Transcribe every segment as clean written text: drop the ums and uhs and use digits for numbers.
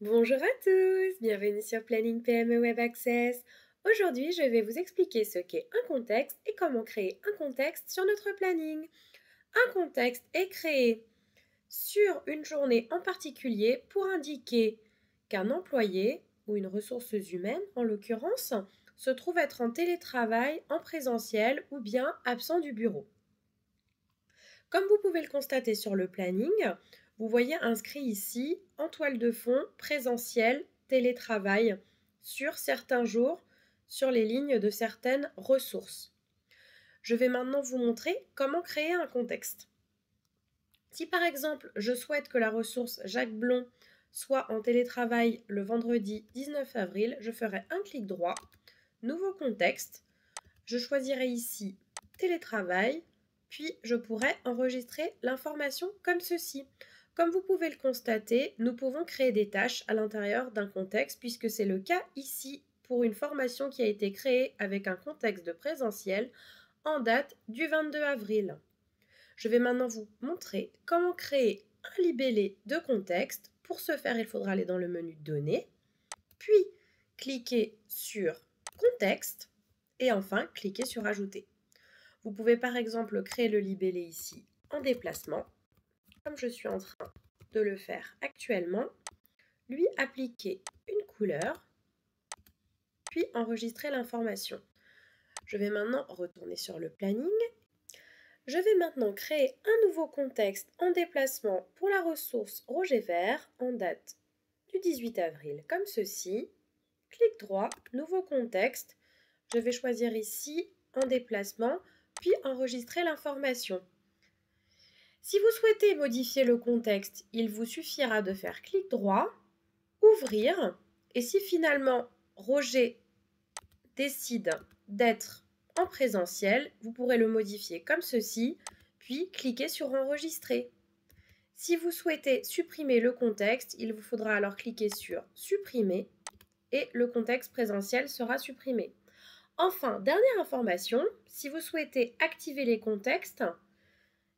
Bonjour à tous, bienvenue sur Planning PME Web Access. Aujourd'hui, je vais vous expliquer ce qu'est un contexte et comment créer un contexte sur notre planning. Un contexte est créé sur une journée en particulier pour indiquer qu'un employé ou une ressource humaine, en l'occurrence, se trouve être en télétravail, en présentiel ou bien absent du bureau. Comme vous pouvez le constater sur le planning, vous voyez inscrit ici en toile de fond présentiel, télétravail sur certains jours, sur les lignes de certaines ressources. Je vais maintenant vous montrer comment créer un contexte. Si par exemple je souhaite que la ressource Jacques Blond soit en télétravail le vendredi 19 avril, je ferai un clic droit, nouveau contexte, je choisirai ici télétravail, puis je pourrai enregistrer l'information comme ceci. Comme vous pouvez le constater, nous pouvons créer des tâches à l'intérieur d'un contexte puisque c'est le cas ici pour une formation qui a été créée avec un contexte de présentiel en date du 22 avril. Je vais maintenant vous montrer comment créer un libellé de contexte. Pour ce faire, il faudra aller dans le menu Données, puis cliquer sur Contexte et enfin cliquer sur Ajouter. Vous pouvez par exemple créer le libellé ici en déplacement, comme je suis en train de le faire actuellement, lui appliquer une couleur, puis enregistrer l'information. Je vais maintenant retourner sur le planning. Je vais maintenant créer un nouveau contexte en déplacement pour la ressource Roger Vert en date du 18 avril, comme ceci. Clic droit, nouveau contexte. Je vais choisir ici en déplacement, puis enregistrer l'information. Si vous souhaitez modifier le contexte, il vous suffira de faire clic droit, ouvrir, et si finalement Roger décide d'être en présentiel, vous pourrez le modifier comme ceci, puis cliquer sur enregistrer. Si vous souhaitez supprimer le contexte, il vous faudra alors cliquer sur supprimer et le contexte présentiel sera supprimé. Enfin, dernière information, si vous souhaitez activer les contextes,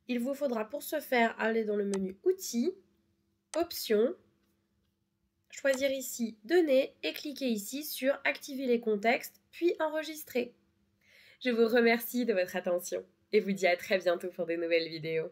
il vous faudra pour ce faire aller dans le menu Outils, Options, choisir ici Données et cliquer ici sur Activer les contextes, puis Enregistrer. Je vous remercie de votre attention et vous dis à très bientôt pour de nouvelles vidéos.